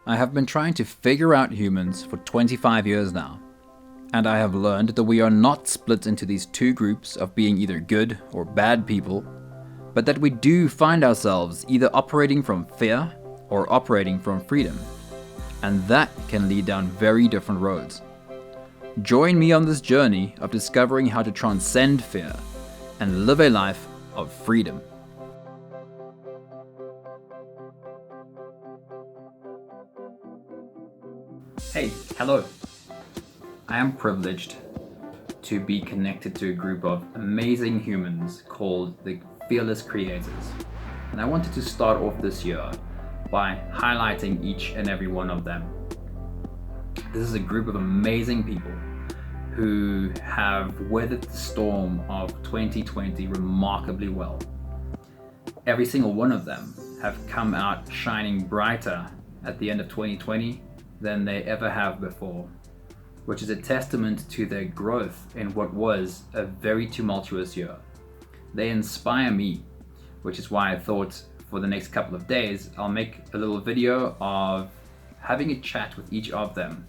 I have been trying to figure out humans for 25 years now, and I have learned that we are not split into these two groups of being either good or bad people, but that we do find ourselves either operating from fear or operating from freedom, and that can lead down very different roads. Join me on this journey of discovering how to transcend fear and live a life of freedom. Hey, hello. I am privileged to be connected to a group of amazing humans called the Fearless Creators. And I wanted to start off this year by highlighting each and every one of them. This is a group of amazing people who have weathered the storm of 2020 remarkably well. Every single one of them have come out shining brighter at the end of 2020 than they ever have before, which is a testament to their growth in what was a very tumultuous year. They inspire me, which is why I thought for the next couple of days I'll make a little video of having a chat with each of them,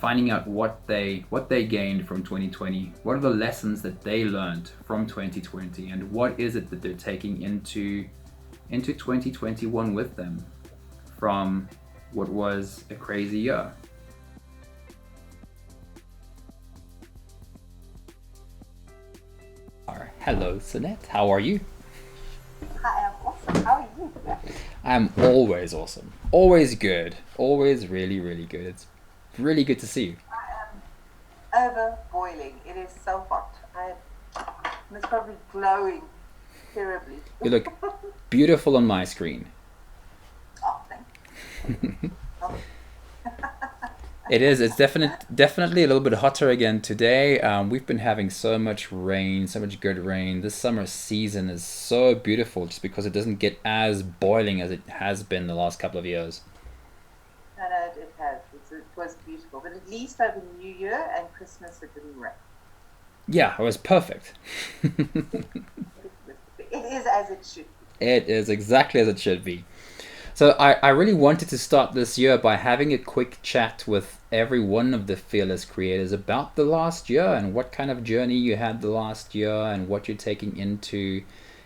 finding out what they gained from 2020, what are the lessons that they learned from 2020, and what is it that they're taking into 2021 with them from what was a crazy year. Hello, Sonett. How are you? Hi, I'm awesome. How are you? I'm always awesome. Always good. Always really, really good. It's really good to see you. I am over boiling. It is so hot. I'm it's probably glowing terribly. You look beautiful on my screen. Oh, thanks. Oh, It is. It's definitely a little bit hotter again today. We've been having so much rain, so much good rain. This summer season is so beautiful just because it doesn't get as boiling as it has been the last couple of years. no, it has. It was beautiful. But at least over New Year and Christmas it didn't rain. Yeah, it was perfect. It is as it should be. It is exactly as it should be. So I really wanted to start this year by having a quick chat with every one of the Fearless Creators about the last year and what kind of journey you had the last year and what you're taking into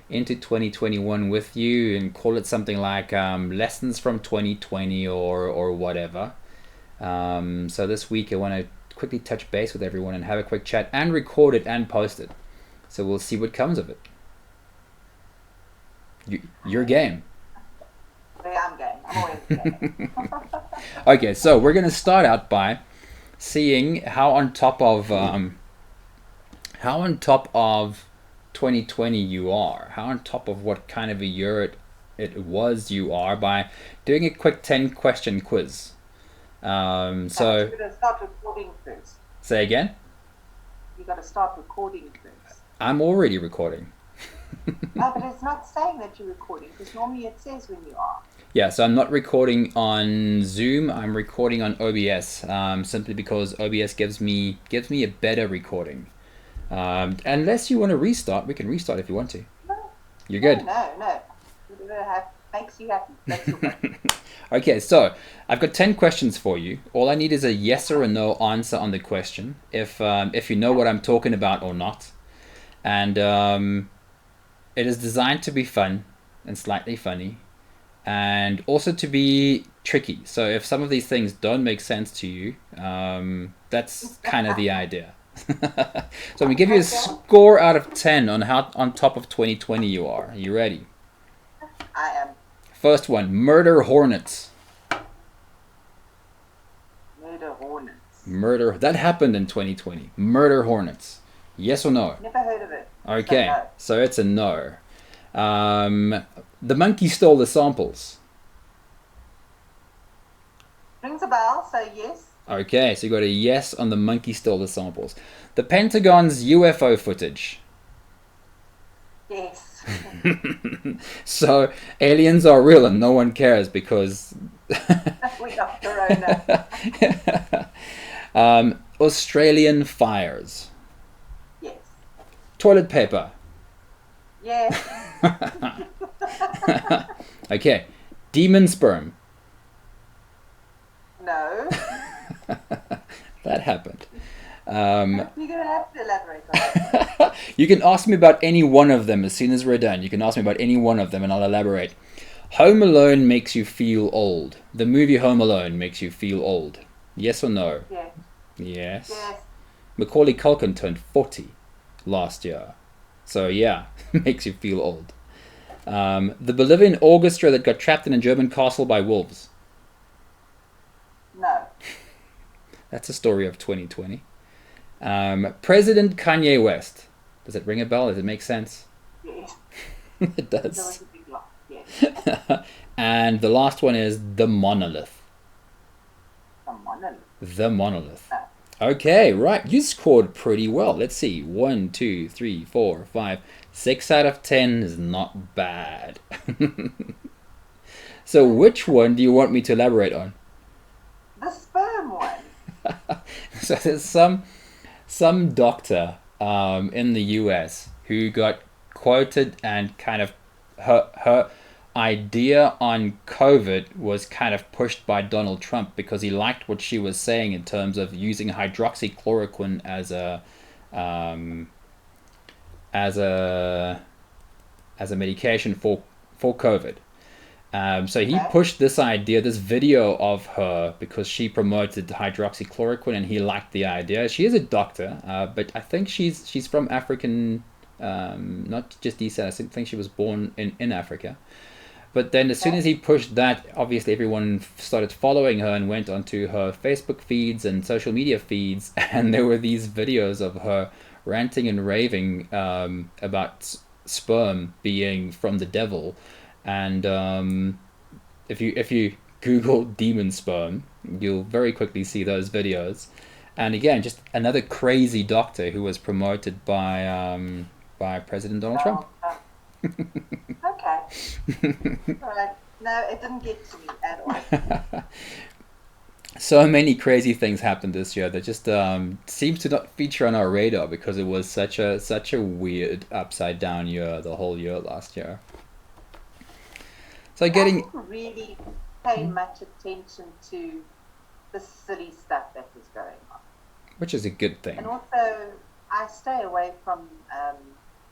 2021 with you, and call it something like lessons from 2020 or whatever. So this week I want to quickly touch base with everyone and have a quick chat and record it and post it. So we'll see what comes of it. Your game. I'm game. I'm always game. Okay, so we're gonna start out by seeing how on top of 2020 you are, how on top of what kind of a year it was you are, by doing a quick 10-question quiz. So You gotta start recording first. say again. You gotta start recording first. I'm already recording. No, but it's not saying that you're recording because normally it says when you are. Yeah, so I'm not recording on Zoom. I'm recording on OBS, simply because OBS gives me a better recording. Unless you want to restart, we can restart if you want to. No, You're good. no. Whatever makes you happy. That's your point. Okay, so I've got 10 questions for you. All I need is a yes or a no answer on the question, if you know what I'm talking about or not. And it is designed to be fun and slightly funny, and also to be tricky. So if some of these things don't make sense to you, that's kind of the idea. So I'm gonna give you a score out of 10 on how on top of 2020 you are. Are you ready? I am First one, murder hornets. murder hornets. Murder, that happened in 2020. Murder hornets. Yes or no? Never heard of it. Okay, So no. so it's a no. The monkey stole the samples. Rings a bell, so yes. Okay, so you got a yes on the monkey stole the samples. The Pentagon's UFO footage. Yes. So aliens are real and no one cares because We got Corona. Australian fires. Yes. Toilet paper. Yes. Okay, demon sperm. No. That happened. You're going to have to elaborate on that. You can ask me about any one of them as soon as we're done. You can ask me about any one of them and I'll elaborate. Home Alone makes you feel old. The movie Home Alone makes you feel old. Yes or no? Yes. Yes. Yes. Macaulay Culkin turned 40 last year. So yeah, makes you feel old. The Bolivian orchestra that got trapped in a German castle by wolves. No. That's a story of 2020. President Kanye West. Does it ring a bell? Does it make sense? Yes. It There does. was a big laugh. Yes. And the last one is the monolith. The monolith. The monolith. No. Okay, right. You scored pretty well. Let's see. 1, 2, 3, 4, 5, 6 out of 10 is not bad. So which one do you want me to elaborate on? The sperm one. So there's some doctor in the US who got quoted and kind of her idea on COVID was kind of pushed by Donald Trump because he liked what she was saying in terms of using hydroxychloroquine as a medication for COVID. So he pushed this idea, this video of her, because she promoted hydroxychloroquine and he liked the idea. She is a doctor, but I think she's from African, not just descent. I think she was born in Africa. But then as soon as he pushed that, obviously everyone started following her and went onto her Facebook feeds and social media feeds. And there were these videos of her ranting and raving about sperm being from the devil. And if you Google demon sperm, you'll very quickly see those videos. And again, just another crazy doctor who was promoted by President Donald Trump. Okay. All right. No, it didn't get to me at all. So many crazy things happened this year that just seems to not feature on our radar because it was such a weird upside down year, the whole year last year. So I getting didn't really pay much attention to the silly stuff that was going on. which is a good thing. And also, I stay away from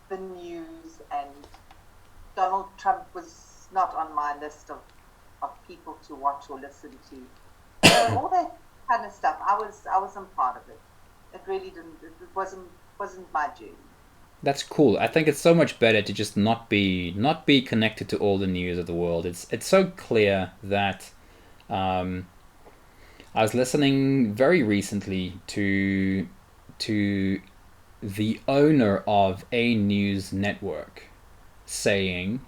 the news, and Donald Trump was not on my list of people to watch or listen to. So all that kind of stuff, I wasn't part of it. It really didn't. It wasn't my journey. That's cool. I think it's so much better to just not be connected to all the news of the world. It's so clear that I was listening very recently to the owner of a news network saying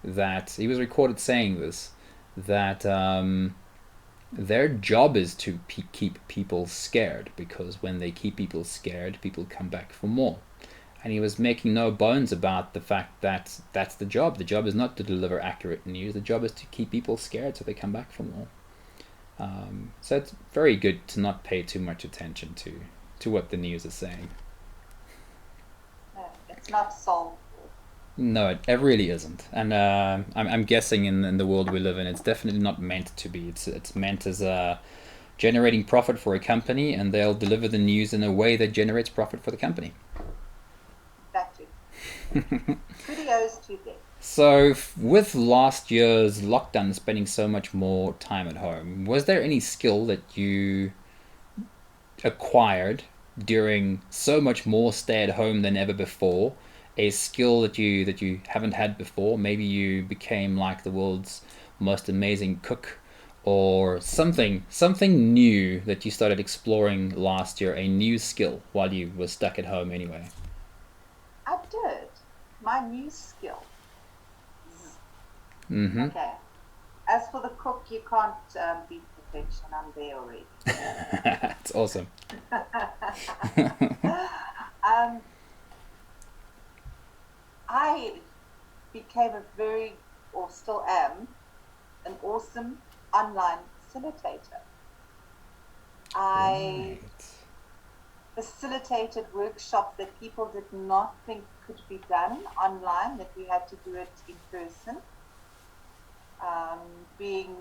that he was recorded saying this, that their job is to keep people scared, because when they keep people scared, people come back for more. And he was making no bones about the fact that that's the job. The job is not to deliver accurate news. The job is to keep people scared so they come back for more. So it's very good to not pay too much attention to what the news is saying. No, it's not soulful. No, it really isn't. And I'm guessing in the world we live in, it's definitely not meant to be. It's meant as generating profit for a company, and they'll deliver the news in a way that generates profit for the company. Exactly. Kudos to them. So with last year's lockdown and spending so much more time at home, was there any skill that you acquired during so much more stay at home than ever before? A skill that you haven't had before? Maybe you became like the world's most amazing cook, or something new that you started exploring last year, a new skill while you were stuck at home anyway. I did. My new skill. Mm-hmm. Okay. As for the cook, you can't beat perfection. I'm there already. That's awesome. I became or still am, an awesome online facilitator. I facilitated workshops that people did not think could be done online, that we had to do it in person. Being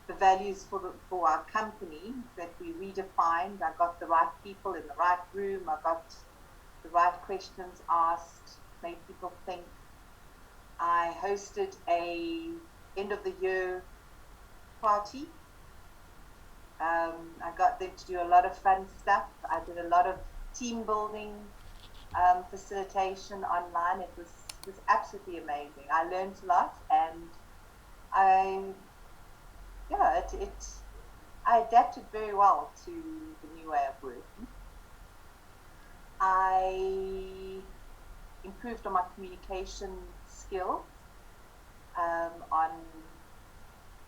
the values for our company that we redefined. I got the right people in the right room. I got the right questions asked, made people think. I hosted a end of the year party. I got them to do a lot of fun stuff. I did a lot of team building facilitation online. It was absolutely amazing. I learned a lot, and I yeah it I adapted very well to the new way of working. I improved on my communication skills, on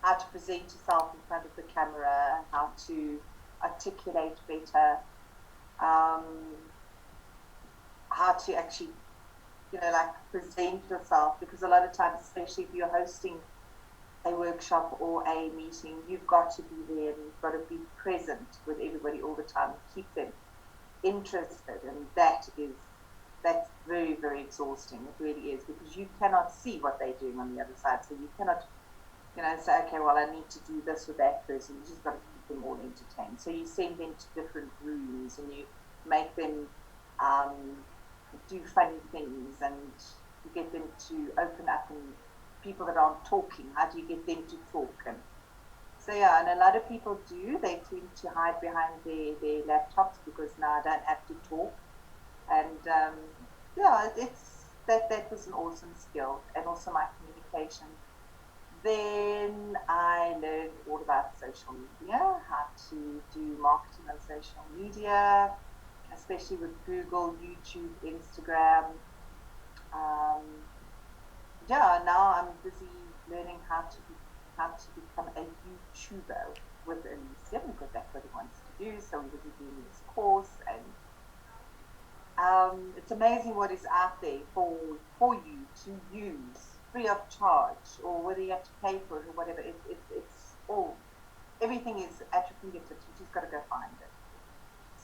how to present yourself in front of the camera, how to articulate better, um, how to actually, like present yourself. Because a lot of times, especially if you're hosting a workshop or a meeting, you've got to be there and you've got to be present with everybody all the time, keep them interested, and that's very, very exhausting. It really is, because you cannot see what they're doing on the other side, so you cannot say, okay, well, I need to do this with that person. You just got to keep them all entertained. So you send them to different rooms and you make them do funny things, and you get them to open up, and people that aren't talking, how do you get them to talk? And so, yeah, and a lot of people do. They tend to hide behind their laptops because now I don't have to talk. And yeah, that was an awesome skill, and also my communication. Then I learned all about social media, how to do marketing on social media, especially with Google, YouTube, Instagram. Yeah, now I'm busy learning how to become a YouTuber within New Zealand, because that's what he wants to do. So we're busy doing this course, and it's amazing what is out there for you to use free of charge, or whether you have to pay for it or whatever. It's all, everything is at your fingertips. You just got to go find it.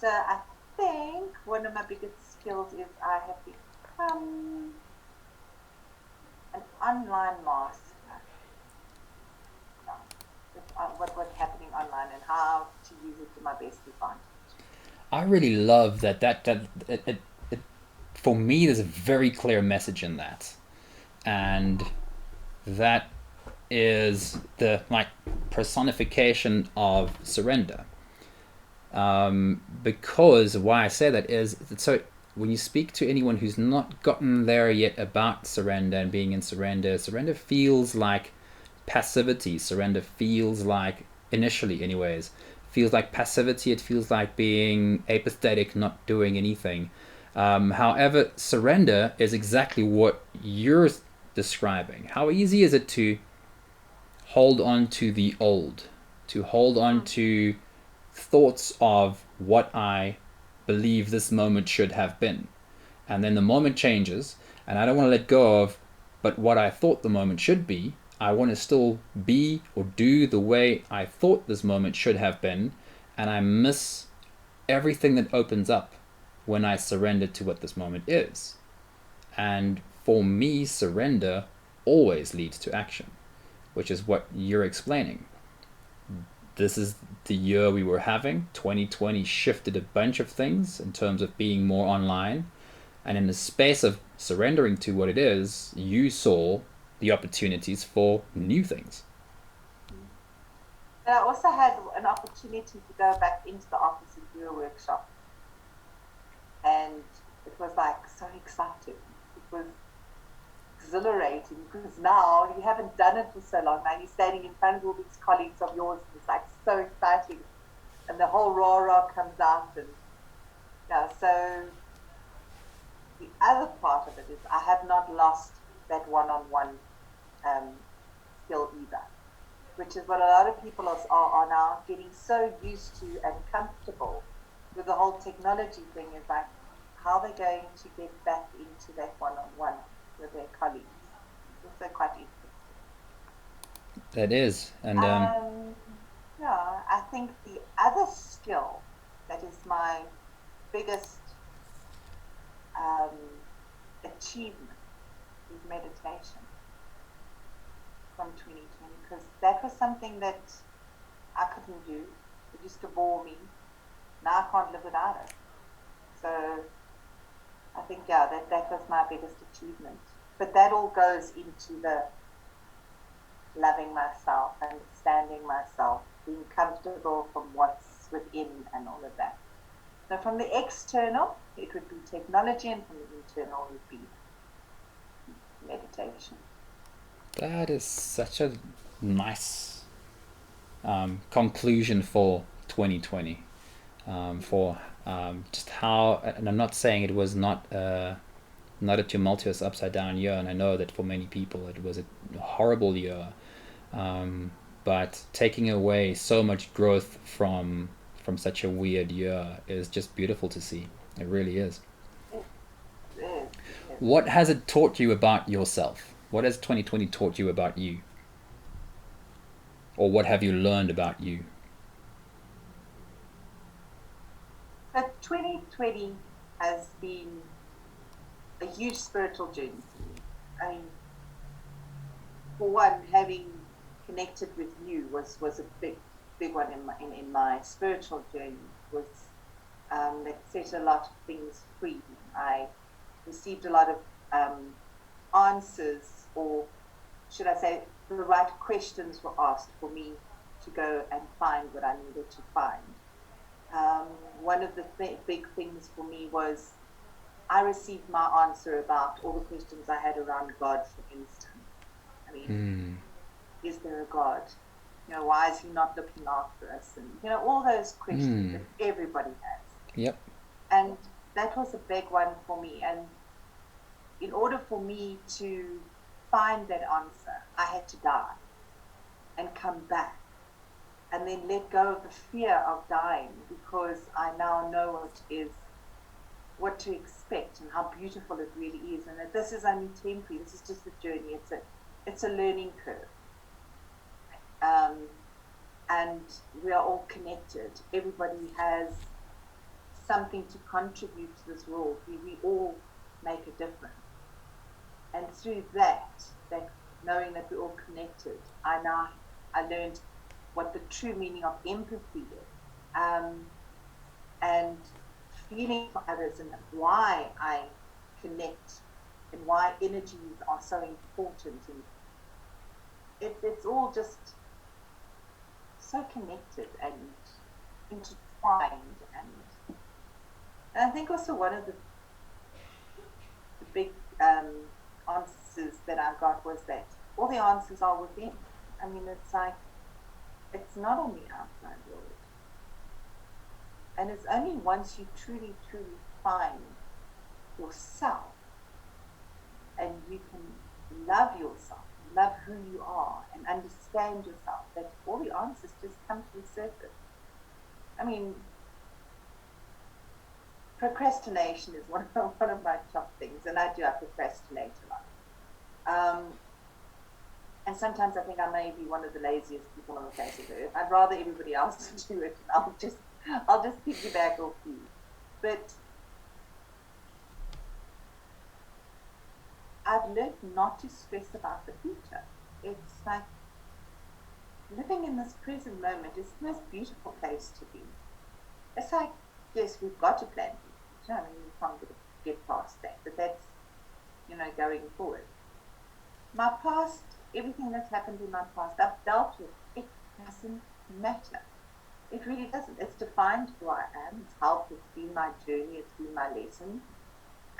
So I think one of my biggest skills is I have become an online master. What's happening online and how to use it to my best advantage. I really love that for me there's a very clear message in that, and that is the personification of surrender. Because why I say that is, so when you speak to anyone who's not gotten there yet about surrender and being in surrender, surrender feels like passivity. Surrender feels like, initially anyways, feels like passivity. It feels like being apathetic, not doing anything. However, surrender is exactly what you're describing. How easy is it to hold on to the old, to hold on to thoughts of what I believe this moment should have been. And then the moment changes, and I don't want to let go of, but what I thought the moment should be, I want to still be or do the way I thought this moment should have been, and I miss everything that opens up when I surrender to what this moment is. And for me, surrender always leads to action, which is what you're explaining. This is the year we were having. 2020 shifted a bunch of things in terms of being more online. And in the space of surrendering to what it is, you saw the opportunities for new things. And I also had an opportunity to go back into the office and do a workshop. And it was like so exciting. It was exhilarating, because now you haven't done it for so long. Now you're standing in front of all these colleagues of yours, and it's like so exciting, and the whole rah comes out. And yeah, so the other part of it is I have not lost that one-on-one skill either, which is what a lot of people are now getting so used to and comfortable with. The whole technology thing is like, how they're going to get back into that one-on-one with their colleagues. It's also quite interesting. That is. And yeah, I think the other skill that is my biggest achievement is meditation from 2020, because that was something that I couldn't do. It used to bore me. Now I can't live without it. So I think, yeah, that was my biggest achievement. But that all goes into the loving myself, understanding myself, being comfortable from what's within and all of that. So from the external, it would be technology, and from the internal would be meditation. That is such a nice conclusion for 2020. For just how, and I'm not saying it was not a tumultuous upside down year, and I know that for many people it was a horrible year, but taking away so much growth from such a weird year is just beautiful to see. It really is. It is. What has it taught you about yourself? What has 2020 taught you about you? Or what have you learned about you? But 2020 has been a huge spiritual journey for me. I mean, for one, having connected with you was a big one in my spiritual journey. Was that set a lot of things free. I received a lot of answers, or should I say, the right questions were asked for me to go and find what I needed to find. One of the big things for me was I received my answer about all the questions I had around God, for instance. I mean, is there a God? You know, why is he not looking after us? And, you know, all those questions that everybody has. Yep. And that was a big one for me. And in order for me to find that answer, I had to die and come back and then let go of the fear of dying, because I now know what to expect and how beautiful it really is, and that this is only temporary. This is just a journey. It's a learning curve, and we are all connected. Everybody has something to contribute to this world. We all make a difference, and through that knowing that we're all connected, I learned what the true meaning of empathy is, and feeling for others, and why I connect, and why energies are so important, and it's all just so connected and intertwined, and I think also one of the big answers that I got was that all the answers are within. I mean, it's like, it's not on the outside world. And it's only once you truly, truly find yourself, and you can love yourself, love who you are, and understand yourself, that all the answers just come to the surface. I mean, procrastination is one of my top things, and I procrastinate a lot. And sometimes I think I may be one of the laziest people on the face of the earth. I'd rather everybody else do it, and I'll just piggyback off you. But I've learned not to stress about the future. It's like living in this present moment is the most beautiful place to be. It's like, yes, we've got to plan for the future. I mean, we can't get past that, but that's, going forward. My past, everything that's happened in my past, I've dealt with. It doesn't matter. It really doesn't. It's defined who I am. It's helped. It's been my journey. It's been my lesson.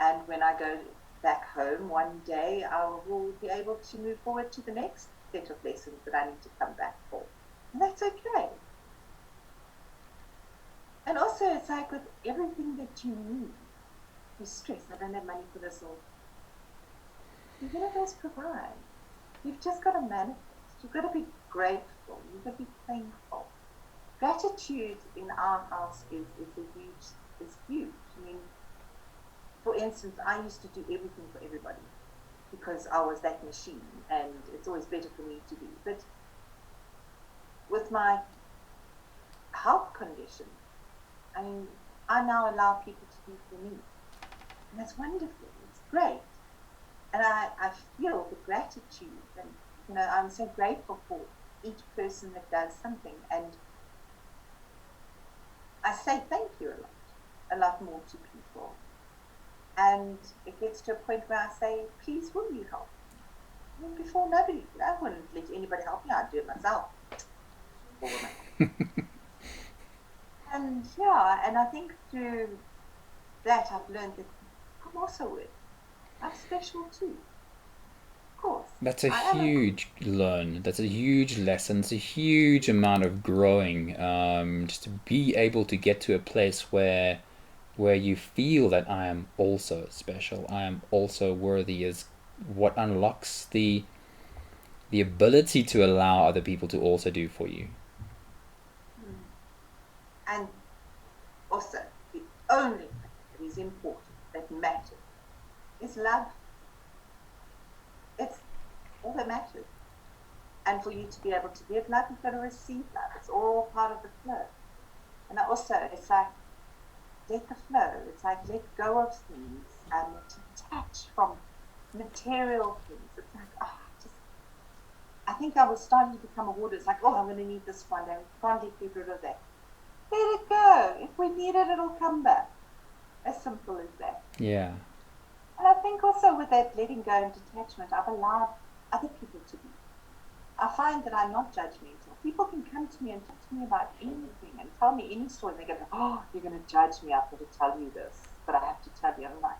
And when I go back home one day, I will be able to move forward to the next set of lessons that I need to come back for. And that's okay. And also, it's like with everything that you need, you stress, I don't have money for this, or the universe provides. You've just got to manifest. You've got to be grateful. You've got to be thankful. Gratitude in our house is huge. I mean, for instance, I used to do everything for everybody because I was that machine, and it's always better for me to be. But with my health condition, I mean, I now allow people to do for me, and that's wonderful. It's great, and I feel the gratitude, and I'm so grateful for each person that does something. And I say thank you a lot more to people. And it gets to a point where I say, please, will you help? I mean, before, I wouldn't let anybody help me. I'd do it myself. And yeah, and I think through that I've learned that I'm also worthy. I'm special too. Of course. That's a huge learn. That's a huge lesson. It's a huge amount of growing. Just to be able to get to a place where you feel that I am also special. I am also worthy is what unlocks the ability to allow other people to also do for you. And also, the only thing that is important, that matters, is love. It's all that matters. And for you to be able to give love, you've got to receive love. It's all part of the flow. And also, it's like, let the flow. It's like, let go of things and detach from material things. It's like, I think I was starting to become a hoarder. It's like, I'm going to need this one day. We can't get rid of that. Let it go. If we need it, it'll come back. As simple as that. Yeah. And I think also with that letting go and detachment, I've allowed other people to be. I find that I'm not judgmental. People can come to me and talk to me about anything and tell me any story. And they go, you're going to judge me. I've got to tell you this. But I have to tell you. I'm like,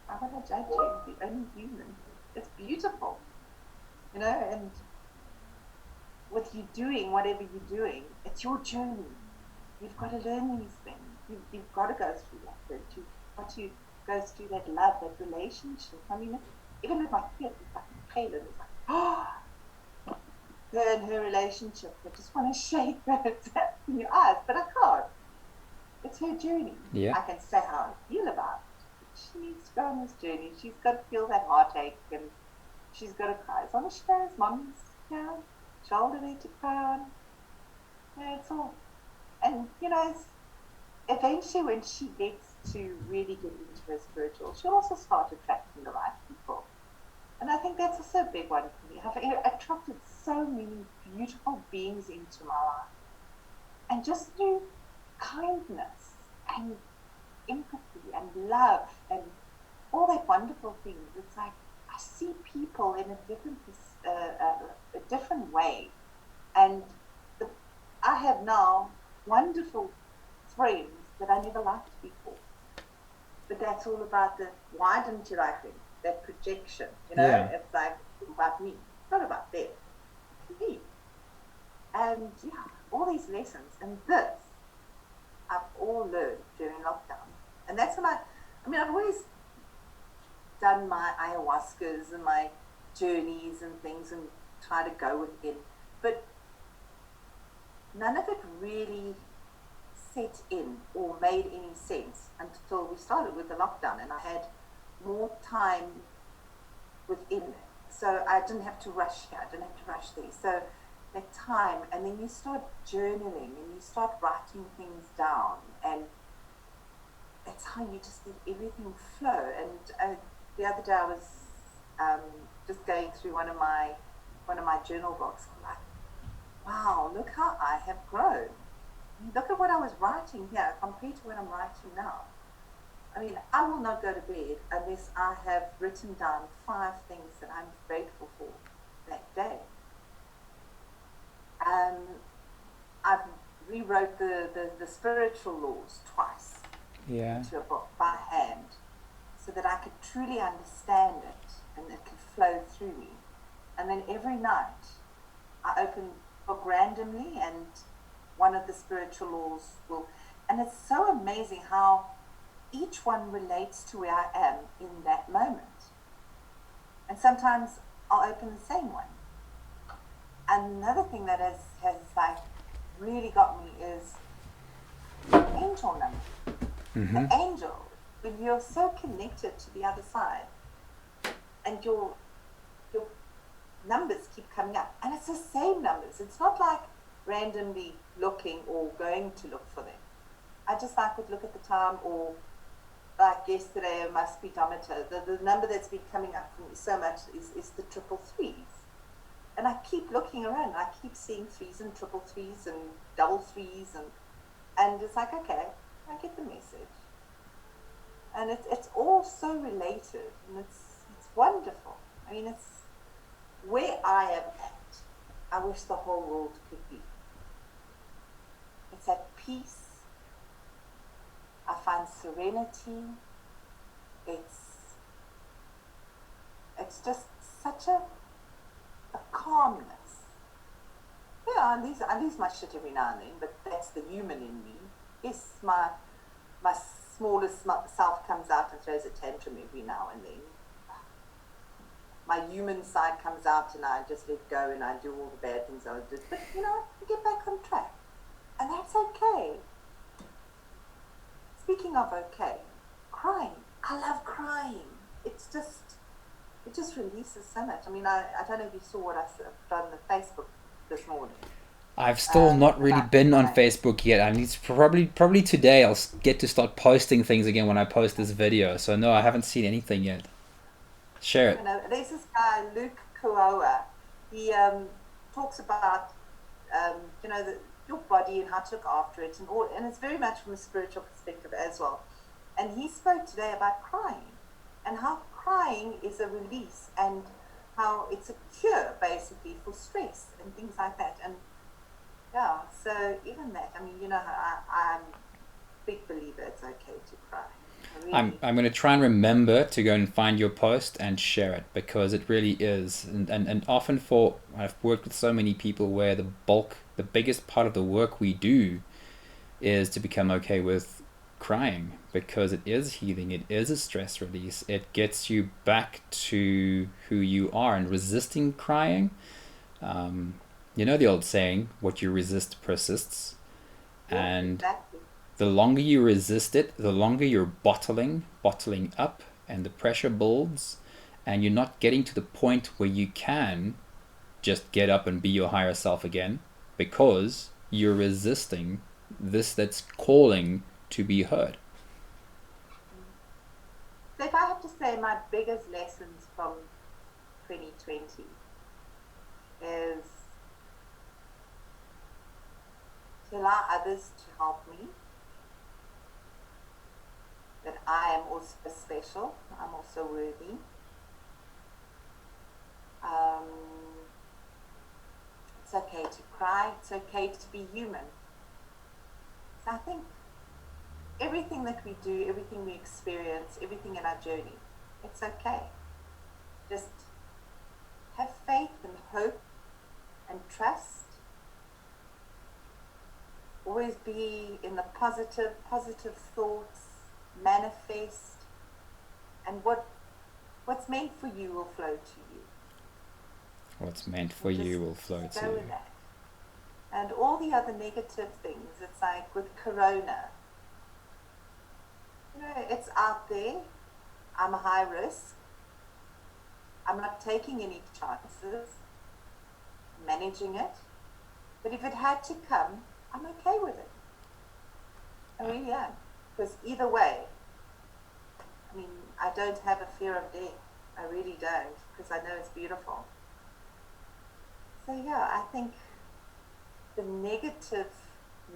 why would I judge you? You're only human. It's beautiful. And with you doing whatever you're doing, it's your journey. You've got to learn these things. You've got to go through that. You've got to go through that love, that relationship. I mean, even with my kid, it's like Caleb, it's like, her and her relationship. I just want to shake her in your eyes, but I can't. It's her journey. Yeah. I can say how I feel about it. She needs to go on this journey. She's got to feel that heartache and she's got to cry. As long as she knows Mommy's shoulder there to cry on. It's all. And, eventually when she gets to really get into her spiritual, she'll also start attracting the right people. And I think that's also a big one for me. I've attracted so many beautiful beings into my life. And just through kindness and empathy and love and all that wonderful things, it's like I see people in a different way. And I have now wonderful friends that I never liked before. But that's all about why didn't you like them? That projection, Yeah. It's like about me, not about them. Me. And all these lessons and this I've all learned during lockdown. And that's when I've always done my ayahuascas and my journeys and things and try to go within. But none of it really set in or made any sense until we started with the lockdown and I had more time within it. So I didn't have to rush here, I didn't have to rush there. So that time, and then you start journaling and you start writing things down, and that's how you just let everything flow. And the other day I was just going through one of my journal books. I'm like, wow, look how I have grown. Look at what I was writing here compared to what I'm writing now. I mean, I will not go to bed unless I have written down 5 things that I'm grateful for that day. I've rewrote the spiritual laws twice into a book by hand so that I could truly understand it and it could flow through me. And then every night I open the book randomly and one of the spiritual laws will, and it's so amazing how each one relates to where I am in that moment. And sometimes I'll open the same one. Another thing that has like really got me is the angel number. Mm-hmm. The angel, when you're so connected to the other side and your numbers keep coming up, and it's the same numbers. It's not like randomly looking or going to look for them. I just would look at the time, or like yesterday, my speedometer, the number that's been coming up for me so much is the 333s. And I keep looking around. I keep seeing threes and triple threes and double threes, and it's like, okay, I get the message. And it's all so related, and it's wonderful. I mean, it's where I am at. I wish the whole world could be. It's at peace. I find serenity. It's just such a calmness. Yeah, I lose my shit every now and then, but that's the human in me. Yes, my smallest self comes out and throws a tantrum every now and then. My human side comes out and I just let go and I do all the bad things I did. But I get back on track. And that's okay. Speaking of okay, crying. I love crying. It just releases so much. I mean, I don't know if you saw what I put on the Facebook this morning. I've still not really been on crying. Facebook yet. I need to probably today I'll get to start posting things again when I post this video. So no, I haven't seen anything yet. Share it. There's this guy, Luke Kuoa. He talks about, your body and how to look after it, and it's very much from a spiritual perspective as well. And he spoke today about crying and how crying is a release and how it's a cure basically for stress and things like that. And yeah, so even that, I mean, I'm a big believer it's okay to cry. Really. I'm going to try and remember to go and find your post and share it, because it really is. And often I've worked with so many people where the biggest part of the work we do is to become okay with crying, because it is healing, it is a stress release, it gets you back to who you are. And resisting crying, the old saying, what you resist persists. Yeah, And exactly. the longer you resist it, the longer you're bottling up, and the pressure builds, and you're not getting to the point where you can just get up and be your higher self again, because you're resisting this that's calling to be heard. So if I have to say my biggest lessons from 2020 is to allow others to help me, that I am also special, I'm also worthy. It's okay to cry, it's okay to be human. So I think everything that we do, everything we experience, everything in our journey, it's okay. Just have faith and hope and trust. Always be in the positive thoughts, manifest, and what's meant for you will flow to you. What's meant for you will flow to Go you. with that. And all the other negative things, it's like with Corona, it's out there. I'm a high risk. I'm not taking any chances, managing it. But if it had to come, I'm okay with it. I really am. Because either way, I mean, I don't have a fear of death. I really don't, because I know it's beautiful. So yeah, I think the negative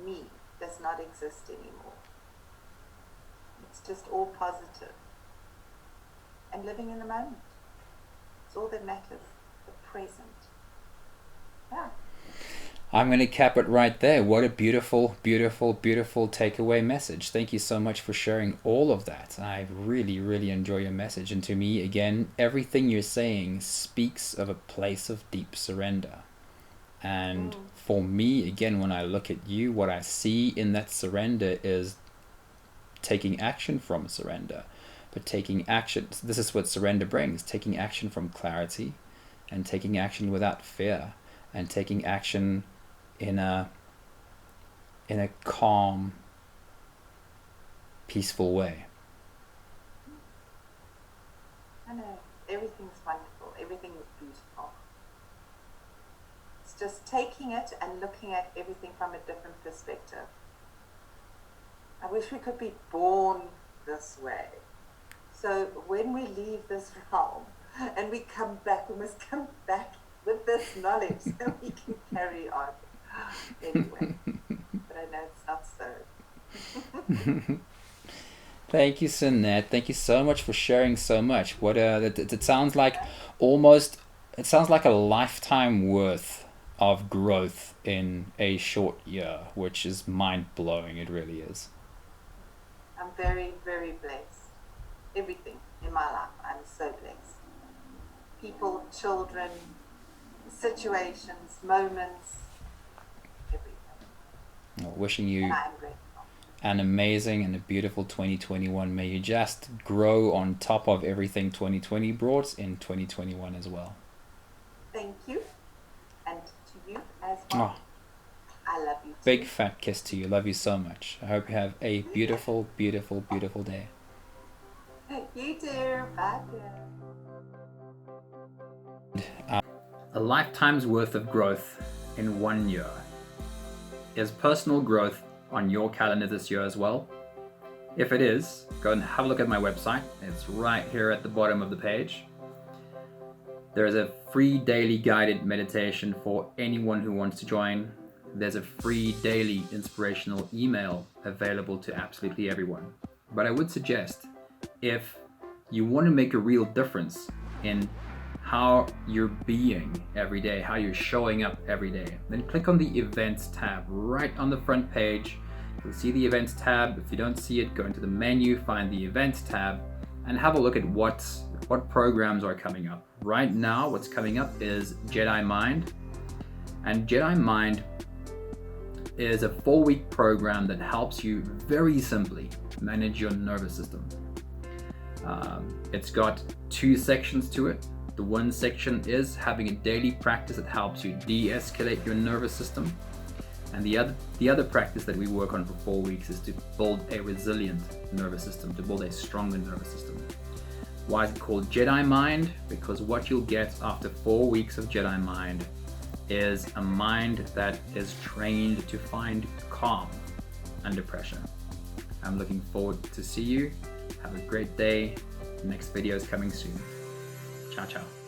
me does not exist anymore. It's just all positive. And living in the moment. It's all that matters. The present. Yeah. I'm going to cap it right there. What a beautiful, beautiful, beautiful takeaway message. Thank you so much for sharing all of that. I really, really enjoy your message. And to me, again, everything you're saying speaks of a place of deep surrender. And for me, again, when I look at you, what I see in that surrender is taking action from surrender. But taking action, this is what surrender brings, taking action from clarity, and taking action without fear, and taking action in a calm, peaceful way. I know. Everything's wonderful. Everything is beautiful. It's just taking it and looking at everything from a different perspective. I wish we could be born this way. So when we leave this realm and we come back, we must come back with this knowledge so we can carry on. Anyway, but I know it's not so. Thank you, Sonett. Thank you so much for sharing so much. What it sounds like almost, it sounds like a lifetime worth of growth in a short year, which is mind blowing. It really is. I'm very, very blessed. Everything in my life, I'm so blessed. People, children, situations, moments, everything. Well, wishing you And I'm grateful. an amazing and a beautiful 2021. May you just grow on top of everything 2020 brought in 2021 as well. Thank you. And to you as well. Oh, I love you too. big fat kiss to you. Love you so much. I hope you have a beautiful, beautiful, beautiful day. You too. Bye. A lifetime's worth of growth in 1 year. Is personal growth on your calendar this year as well? If it is, go and have a look at my website. It's right here at the bottom of the page. There's a free daily guided meditation for anyone who wants to join. There's a free daily inspirational email available to absolutely everyone. But I would suggest, if you want to make a real difference in how you're being every day, how you're showing up every day, then click on the events tab right on the front page. You'll see the events tab. If you don't see it, go into the menu, find the events tab, and have a look at what programs are coming up. Right now, what's coming up is Jedi Mind. And Jedi Mind is a 4-week program that helps you very simply manage your nervous system. It's got 2 sections to it. The one section is having a daily practice that helps you de-escalate your nervous system. And the other practice that we work on for 4 weeks is to build a resilient nervous system, to build a stronger nervous system. Why is it called Jedi Mind? Because what you'll get after 4 weeks of Jedi Mind is a mind that is trained to find calm under pressure. I'm looking forward to see you. Have a great day. The next video is coming soon. Ciao, ciao.